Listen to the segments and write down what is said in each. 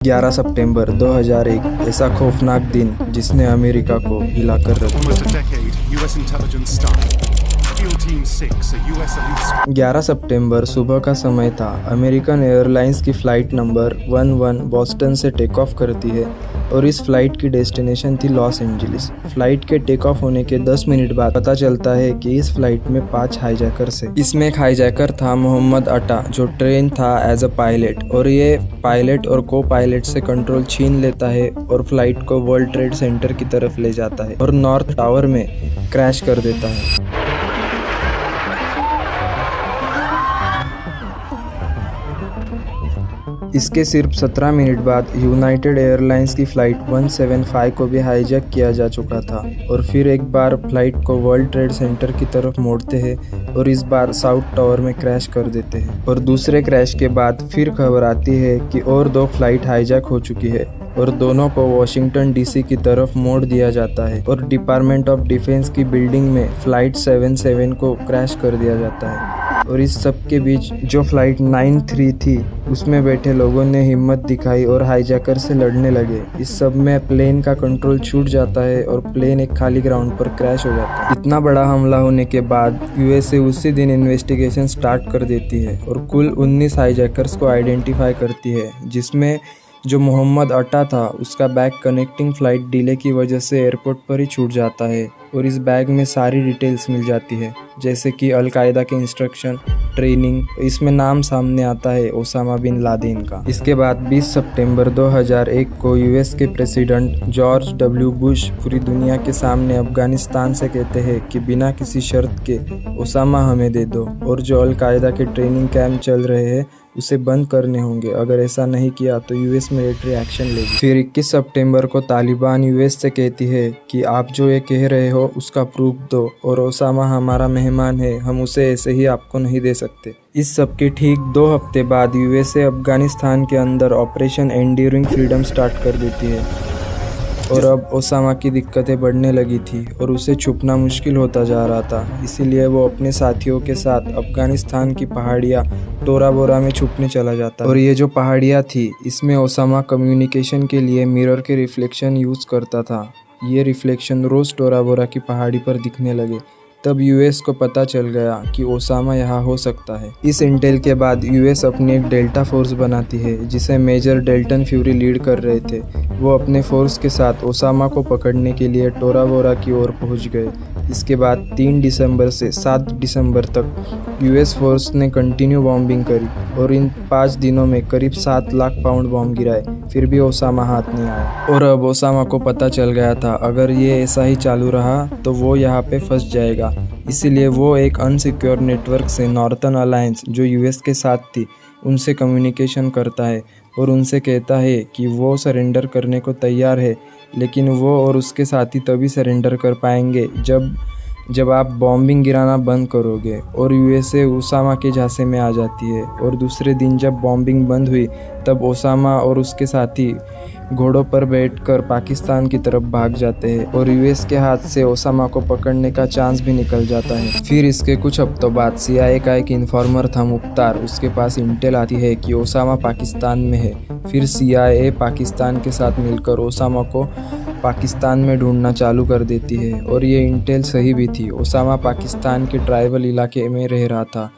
11 सितंबर 2001 ऐसा खौफनाक दिन जिसने अमेरिका को हिलाकर रख दिया। Almost a decade, US intelligence stuff. SEAL Team 6, a US elite squad. 11 सितंबर सुबह का समय था। अमेरिकन एयरलाइंस की फ़्लाइट नंबर 11 बॉस्टन से टेक ऑफ करती है और इस फ्लाइट की डेस्टिनेशन थी लॉस एंजलिस। फ्लाइट के टेक ऑफ होने के 10 मिनट बाद पता चलता है कि इस फ्लाइट में 5 हाईजैकर्स हैं। इसमें एक हाईजैकर था मोहम्मद अटा, जो ट्रेन था एज अ पायलट, और ये पायलट और को पायलट से कंट्रोल छीन लेता है और फ्लाइट को वर्ल्ड ट्रेड सेंटर की तरफ ले जाता है और नॉर्थ टावर में क्रैश कर देता है। इसके सिर्फ 17 मिनट बाद यूनाइटेड एयरलाइंस की फ़्लाइट 175 को भी हाईजैक किया जा चुका था और फिर एक बार फ्लाइट को वर्ल्ड ट्रेड सेंटर की तरफ मोड़ते हैं और इस बार साउथ टावर में क्रैश कर देते हैं। और दूसरे क्रैश के बाद फिर खबर आती है कि और 2 फ्लाइट हाईजैक हो चुकी है और दोनों को वॉशिंगटन डीसी की तरफ मोड़ दिया जाता है और डिपार्टमेंट ऑफ डिफेंस की बिल्डिंग में फ़्लाइट 77 को क्रैश कर दिया जाता है। और इस सब के बीच जो फ्लाइट 93 थी उसमें बैठे लोगों ने हिम्मत दिखाई और हाईजैकर से लड़ने लगे। इस सब में प्लेन का कंट्रोल छूट जाता है और प्लेन एक खाली ग्राउंड पर क्रैश हो जाता है। इतना बड़ा हमला होने के बाद यूएसए उसी दिन इन्वेस्टिगेशन स्टार्ट कर देती है और कुल 19 हाईजैकर्स को आइडेंटिफाई करती है, जिसमें जो मोहम्मद अटा था उसका बैग कनेक्टिंग फ़्लाइट डिले की वजह से एयरपोर्ट पर ही छूट जाता है और इस बैग में सारी डिटेल्स मिल जाती है, जैसे कि अलकायदा के इंस्ट्रक्शन, ट्रेनिंग। इसमें नाम सामने आता है ओसामा बिन लादेन का। इसके बाद 20 सितंबर 2001 को यूएस के प्रेसिडेंट जॉर्ज डब्ल्यू बुश पूरी दुनिया के सामने अफगानिस्तान से कहते हैं कि बिना किसी शर्त के ओसामा हमें दे दो और जो अलकायदा के ट्रेनिंग कैंप चल रहे हैं उसे बंद करने होंगे। अगर ऐसा नहीं किया तो यूएस मिलिट्री एक्शन लेगी। फिर 21 सितंबर को तालिबान यूएस से कहती है कि आप जो ये कह रहे हो उसका प्रूफ दो और ओसामा हमारा मेहमान है, हम उसे ऐसे ही आपको नहीं दे सकते। इस सब के ठीक 2 हफ्ते बाद यूएसए अफगानिस्तान के अंदर ऑपरेशन एंड्यूरिंग फ्रीडम स्टार्ट कर देती है और अब ओसामा की दिक्कतें बढ़ने लगी थी और उसे छुपना मुश्किल होता जा रहा था। इसीलिए वो अपने साथियों के साथ अफगानिस्तान की पहाड़ियाँ टोरा बोरा में छुपने चला जाता। और ये जो पहाड़ियाँ थी इसमें ओसामा कम्युनिकेशन के लिए मिरर के रिफ्लेक्शन यूज़ करता था। ये रिफ्लेक्शन रोज़ टोरा बोरा की पहाड़ी पर दिखने लगे। तब यूएस को पता चल गया कि ओसामा यहाँ हो सकता है। इस इंटेल के बाद यूएस अपनी एक डेल्टा फोर्स बनाती है जिसे मेजर डेल्टन फ्यूरी लीड कर रहे थे। वो अपने फोर्स के साथ ओसामा को पकड़ने के लिए टोरा बोरा की ओर पहुँच गए। इसके बाद 3 दिसंबर से 7 दिसंबर तक यूएस फोर्स ने कंटिन्यू बॉम्बिंग करी और इन 5 दिनों में करीब 7 लाख पाउंड बॉम्ब गिराए, फिर भी ओसामा हाथ नहीं आया। और अब ओसामा को पता चल गया था अगर ये ऐसा ही चालू रहा तो वो यहाँ पे फंस जाएगा। इसीलिए वो एक अनसिक्योर नेटवर्क से नॉर्थर्न अलायंस जो यूएस के साथ थी उनसे कम्युनिकेशन करता है और उनसे कहता है कि वो सरेंडर करने को तैयार है, लेकिन वो और उसके साथी तभी सरेंडर कर पाएंगे जब आप बॉम्बिंग गिराना बंद करोगे। और यूएसए ओसामा के झांसे में आ जाती है और दूसरे दिन जब बॉम्बिंग बंद हुई तब ओसामा और उसके साथी घोड़ों पर बैठकर पाकिस्तान की तरफ भाग जाते हैं और यूएस के हाथ से ओसामा को पकड़ने का चांस भी निकल जाता है। फिर इसके कुछ हफ्तों बाद सीआईए का एक इन्फॉर्मर था मुख्तार, उसके पास इंटेल आती है कि ओसामा पाकिस्तान में है। फिर सीआईए पाकिस्तान के साथ मिलकर ओसामा को पाकिस्तान में ढूंढना चालू कर देती है और ये इंटेल सही भी थी। ओसामा पाकिस्तान के ट्राइबल इलाके में रह रहा था।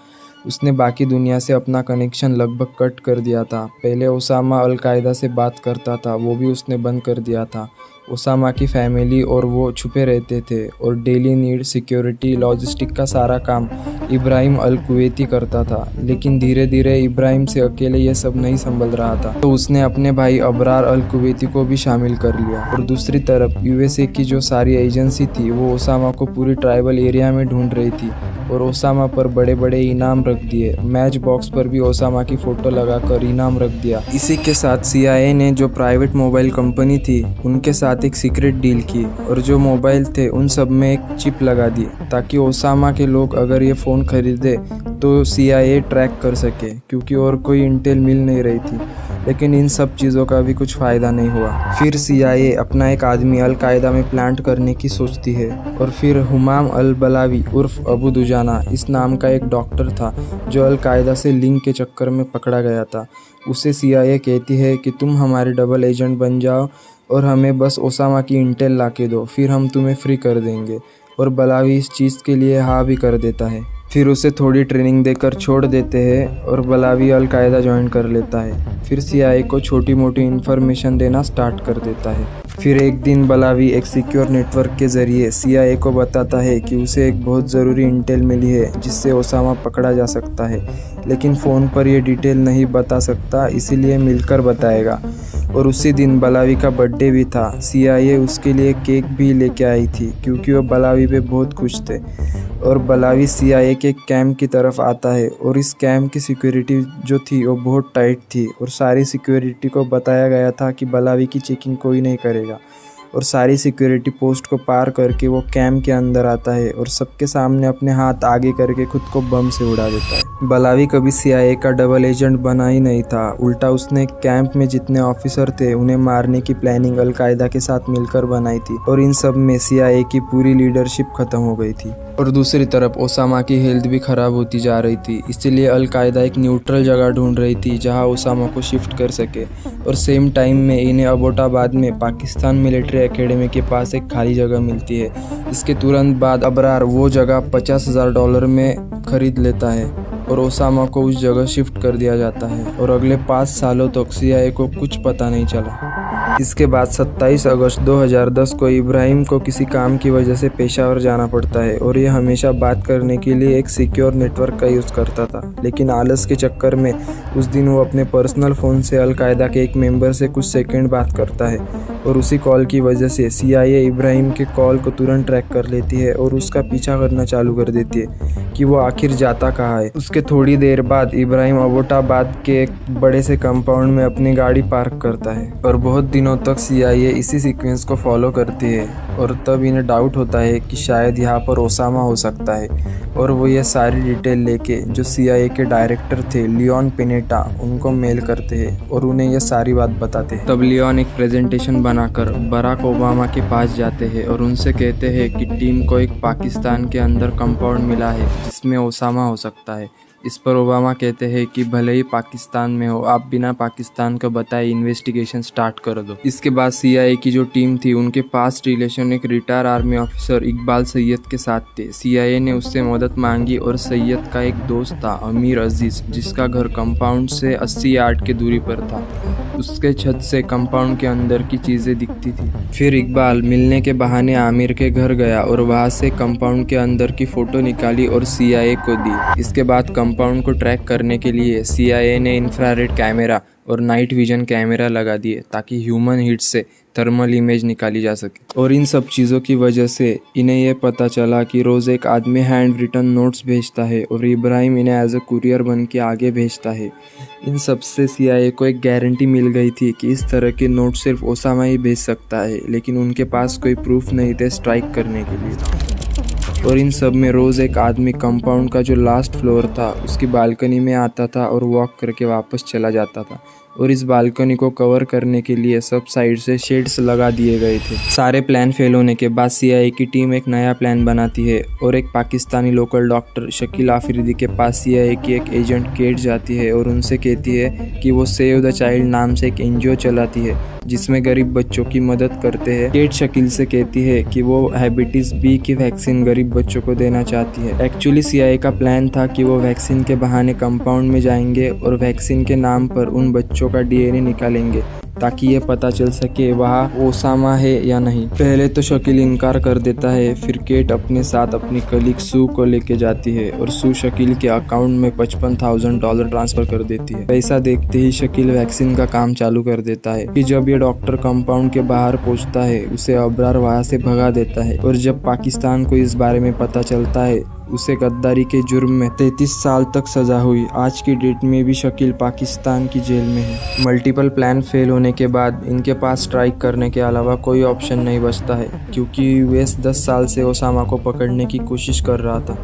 उसने बाकी दुनिया से अपना कनेक्शन लगभग कट कर दिया था। पहले ओसामा अलकायदा से बात करता था, वो भी उसने बंद कर दिया था। ओसामा की फैमिली और वो छुपे रहते थे और डेली नीड, सिक्योरिटी, लॉजिस्टिक का सारा काम इब्राहिम अल कुवैती करता था। लेकिन धीरे धीरे इब्राहिम से अकेले ये सब नहीं संभल रहा था, तो उसने अपने भाई अबरार अल कुवैती को भी शामिल कर लिया। और दूसरी तरफ यूएसए की जो सारी एजेंसी थी वो ओसामा को पूरी ट्राइबल एरिया में ढूंढ रही थी और ओसामा पर बड़े बड़े इनाम रख दिए। मैच बॉक्स पर भी ओसामा की फ़ोटो लगाकर इनाम रख दिया। इसी के साथ सीआईए ने जो प्राइवेट मोबाइल कंपनी थी उनके साथ एक सीक्रेट डील की और जो मोबाइल थे उन सब में एक चिप लगा दी ताकि ओसामा के लोग अगर ये फ़ोन खरीदे तो सीआईए ट्रैक कर सके, क्योंकि और कोई इंटेल मिल नहीं रही थी। लेकिन इन सब चीज़ों का भी कुछ फ़ायदा नहीं हुआ। फिर CIA अपना एक आदमी अल-कायदा में प्लांट करने की सोचती है और फिर हुमाम अल-बलावी उर्फ अबू दुजाना इस नाम का एक डॉक्टर था जो अल-कायदा से लिंक के चक्कर में पकड़ा गया था। उसे CIA कहती है कि तुम हमारे डबल एजेंट बन जाओ और हमें बस ओसामा की इंटेल ला के दो, फिर हम तुम्हें फ्री कर देंगे। और बलावी इस चीज़ के लिए हाँ भी कर देता है। फिर उसे थोड़ी ट्रेनिंग देकर छोड़ देते हैं और बलावी अल-कायदा ज्वाइन कर लेता है। फिर CIA को छोटी मोटी इन्फॉर्मेशन देना स्टार्ट कर देता है। फिर एक दिन बलावी एक सिक्योर नेटवर्क के ज़रिए CIA को बताता है कि उसे एक बहुत ज़रूरी इंटेल मिली है जिससे ओसामा पकड़ा जा सकता है, लेकिन फ़ोन पर यह डिटेल नहीं बता सकता, इसीलिए मिलकर बताएगा। और उसी दिन बलावी का बर्थडे भी था। CIA उसके लिए केक भी लेके आई थी क्योंकि वो बलावी पे बहुत खुश थे। और बलावी CIA के कैंप की तरफ आता है और इस कैंप की सिक्योरिटी जो थी वो बहुत टाइट थी और सारी सिक्योरिटी को बताया गया था कि बलावी की चेकिंग कोई नहीं करेगा। और सारी सिक्योरिटी पोस्ट को पार करके वो कैंप के अंदर आता है और सबके सामने अपने हाथ आगे करके खुद को बम से उड़ा देता है। बलावी कभी CIA का डबल एजेंट बना ही नहीं था, उल्टा उसने कैंप में जितने ऑफिसर थे उन्हें मारने की प्लानिंग अल-कायदा के साथ मिलकर बनाई थी और इन सब में CIA की पूरी लीडरशिप खत्म हो गई थी। और दूसरी तरफ ओसामा की हेल्थ भी ख़राब होती जा रही थी, इसलिए अल-कायदा एक न्यूट्रल जगह ढूंढ रही थी जहां ओसामा को शिफ्ट कर सके। और सेम टाइम में इन्हें अबोटाबाद में पाकिस्तान मिलिट्री एकेडमी के पास एक खाली जगह मिलती है। इसके तुरंत बाद अबरार वो जगह $50,000 में खरीद लेता है और ओसामा को उस जगह शिफ्ट कर दिया जाता है और अगले 5 सालों तक CIA को कुछ पता नहीं चला। इसके बाद 27 अगस्त 2010 को इब्राहिम को किसी काम की वजह से पेशावर जाना पड़ता है और ये हमेशा बात करने के लिए एक सिक्योर नेटवर्क का यूज़ करता था, लेकिन आलस के चक्कर में उस दिन वो अपने पर्सनल फ़ोन से अल-कायदा के एक मेंबर से कुछ सेकंड बात करता है और उसी कॉल की वजह से CIA इब्राहिम के कॉल को तुरंत ट्रैक कर लेती है और उसका पीछा करना चालू कर देती है कि वो आखिर जाता कहाँ है। उसके थोड़ी देर बाद इब्राहिम अबोटाबाद के एक बड़े से कंपाउंड में अपनी गाड़ी पार्क करता है और बहुत दिनों तक CIA इसी सीक्वेंस को फॉलो करती है और तब इन्हें डाउट होता है कि शायद यहाँ पर ओसामा हो सकता है और वो ये सारी डिटेल लेके जो CIA के डायरेक्टर थे लियोन पेनेटा उनको मेल करते हैं और उन्हें ये सारी बात बताते हैं। तब लियोन एक प्रेजेंटेशन बनाकर बराक ओबामा के पास जाते हैं और उनसे कहते हैं कि टीम को एक पाकिस्तान के अंदर कंपाउंड मिला है जिसमें ओसामा हो सकता है। इस पर ओबामा कहते हैं कि भले ही पाकिस्तान में हो, आप बिना पाकिस्तान को बताए इन्वेस्टिगेशन स्टार्ट कर दो। इसके बाद CIA की जो टीम थी उनके पास रिलेशन एक retire army officer Iqbal Syed के साथ थे। CIA ने उससे मदद मांगी और सैयद का एक दोस्त था अमीर अजीज, जिसका घर कंपाउंड से 80 यार्ड की दूरी पर था। उसके छत से कंपाउंड के अंदर की चीज़ें दिखती थी। फिर इकबाल मिलने के बहाने आमिर के घर गया और वहाँ से कंपाउंड के अंदर की फ़ोटो निकाली और CIA को दी। इसके बाद कंपाउंड को ट्रैक करने के लिए CIA ने इंफ्रारेड कैमरा और नाइट विजन कैमरा लगा दिए ताकि ह्यूमन हीट से थर्मल इमेज निकाली जा सके। और इन सब चीज़ों की वजह से इन्हें यह पता चला कि रोज़ एक आदमी हैंड रिटन नोट्स भेजता है और इब्राहिम इन्हें एज ए कुरियर बन के आगे भेजता है। इन सब से CIA को एक गारंटी मिल गई थी कि इस तरह के नोट सिर्फ ओसामा ही भेज सकता है, लेकिन उनके पास कोई प्रूफ नहीं थे स्ट्राइक करने के लिए। और इन सब में रोज़ एक आदमी कंपाउंड का जो लास्ट फ्लोर था उसकी बालकनी में आता था और वॉक करके वापस चला जाता था और इस बालकनी को कवर करने के लिए सब साइड से शेड्स लगा दिए गए थे। सारे प्लान फेल होने के बाद CIA की टीम एक नया प्लान बनाती है और एक पाकिस्तानी लोकल डॉक्टर शकील आफरीदी के पास CIA की एक एजेंट केट जाती है और उनसे कहती है कि वो सेव द चाइल्ड नाम से एक NGO चलाती है जिसमें गरीब बच्चों की मदद करते हैं। केट शकील से कहती है कि वो हेपेटाइटिस B की वैक्सीन गरीब बच्चों को देना चाहती है। एक्चुअली CIA का प्लान था कि वो वैक्सीन के बहाने कंपाउंड में जाएंगे और वैक्सीन के नाम पर उन बच्चों का DNA निकालेंगे ताकि ये पता चल सके वहाँ ओसामा है या नहीं। पहले तो शकील इनकार कर देता है, फिर केट अपने साथ अपनी कलीग सू को लेके जाती है और सू शकील के अकाउंट में $55,000 ट्रांसफर कर देती है। पैसा देखते ही शकील वैक्सीन का काम चालू कर देता है कि जब ये डॉक्टर कंपाउंड के बाहर पहुंचता है उसे अबरार वहाँ से भगा देता है और जब पाकिस्तान को इस बारे में पता चलता है उसे गद्दारी के जुर्म में 33 साल तक सजा हुई। आज की डेट में भी शकील पाकिस्तान की जेल में है। मल्टीपल प्लान फेल होने के बाद इनके पास स्ट्राइक करने के अलावा कोई ऑप्शन नहीं बचता है क्योंकि US 10 साल से ओसामा को पकड़ने की कोशिश कर रहा था।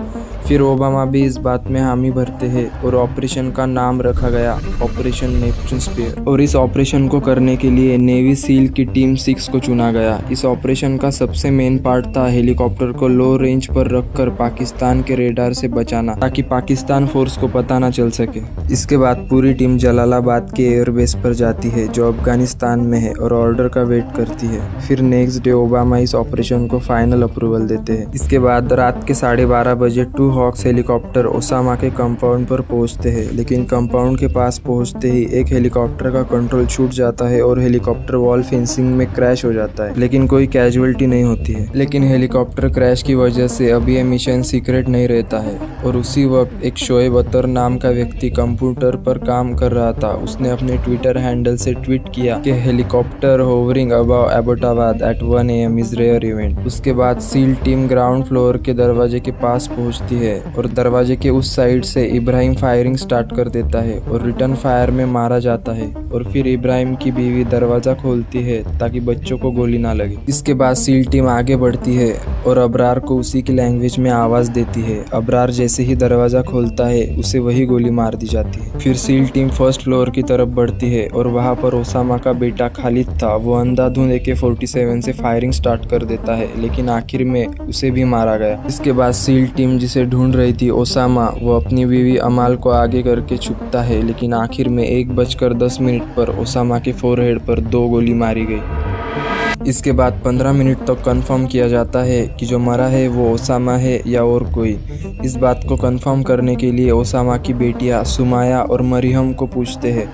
फिर ओबामा भी इस बात में हामी भरते हैं और ऑपरेशन का नाम रखा गया ऑपरेशन नेपच्यून स्पेयर। और इस ऑपरेशन को करने के लिए नेवी सील की टीम 6 को चुना गया। इस ऑपरेशन का सबसे मेन पार्ट था हेलीकॉप्टर को लो रेंज पर रखकर पाकिस्तान के रेडार से बचाना, ताकि पाकिस्तान फोर्स को पता न चल सके। इसके बाद पूरी टीम जलालाबाद के एयरबेस पर जाती है जो अफगानिस्तान में है और ऑर्डर का वेट करती है। फिर नेक्स्ट डे ओबामा इस ऑपरेशन को फाइनल अप्रूवल देते हैं। इसके बाद रात के 12:30 बजे 2 हॉक्स हेलीकॉप्टर ओसामा के कंपाउंड पर पहुंचते हैं, लेकिन कंपाउंड के पास पहुंचते ही एक हेलीकॉप्टर का कंट्रोल छूट जाता है और हेलीकॉप्टर वॉल फेंसिंग में क्रैश हो जाता है, लेकिन कोई कैजुअलिटी नहीं होती है। लेकिन हेलीकॉप्टर क्रैश की वजह से अभी ये मिशन सीक्रेट नहीं रहता है। और उसी वक्त एक शोएब अख्तर नाम का व्यक्ति कंप्यूटर पर काम कर रहा था। उसने अपने ट्विटर हैंडल से ट्वीट किया कि helicopter hovering above Abbottabad at 1 AM is rare event. उसके बाद सील टीम ग्राउंड फ्लोर के दरवाजे के पास पहुंचती है और दरवाजे के उस साइड से इब्राहिम फायरिंग स्टार्ट कर देता है और रिटर्न फायर में मारा जाता है। और फिर इब्राहिम की बीवी दरवाजा खोलती है ताकि बच्चों को गोली ना लगे। इसके बाद सील टीम आगे बढ़ती है और अबरार को उसी की लैंग्वेज में आवाज देती है। अबरार जैसे ही दरवाजा खोलता है उसे वही गोली मार दी जाती है। फिर सील टीम फर्स्ट फ्लोर की तरफ बढ़ती है और वहां पर ओसामा का बेटा खालिद था। वो अंधाधुंध AK-47 से फायरिंग स्टार्ट कर देता है, लेकिन आखिर में उसे भी मारा गया। इसके बाद सील टीम जिसे ढूंढ रही थी ओसामा, वो अपनी बीवी अमाल को आगे करके छुपता है, लेकिन आखिर में 1:10 पर ओसामा के फोरहेड पर 2 गोली मारी गई। इसके बाद 15 मिनट तक कंफर्म किया जाता है कि जो मरा है वो ओसामा है या और कोई। इस बात को कंफर्म करने के लिए ओसामा की बेटियां सुमाया और मरियम को पूछते हैं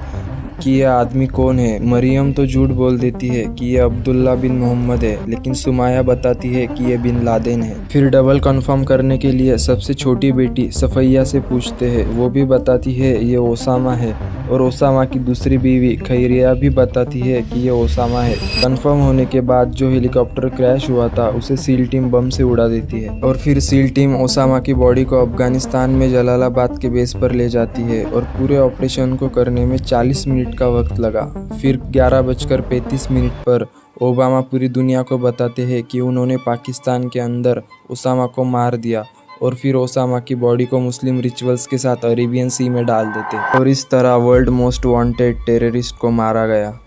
कि यह आदमी कौन है। मरियम तो झूठ बोल देती है कि यह अब्दुल्ला बिन मोहम्मद है, लेकिन सुमाया बताती है कि यह बिन लादेन है। फिर डबल कंफर्म करने के लिए सबसे छोटी बेटी सफैया से पूछते हैं। वो भी बताती है ये ओसामा है, और ओसामा की दूसरी बीवी खैरिया भी बताती है कि ये ओसामा है। कंफर्म होने के बाद जो हेलीकॉप्टर क्रैश हुआ था उसे सील टीम बम से उड़ा देती है। और फिर सील टीम ओसामा की बॉडी को अफगानिस्तान में जलालाबाद के बेस पर ले जाती है और पूरे ऑपरेशन को करने में 40 मिनट का वक्त लगा। फिर 11:35 पर ओबामा पूरी दुनिया को बताते हैं कि उन्होंने पाकिस्तान के अंदर ओसामा को मार दिया, और फिर ओसामा की बॉडी को मुस्लिम रिचुअल्स के साथ अरेबियन सी में डाल देते, और इस तरह वर्ल्ड मोस्ट वांटेड टेररिस्ट को मारा गया।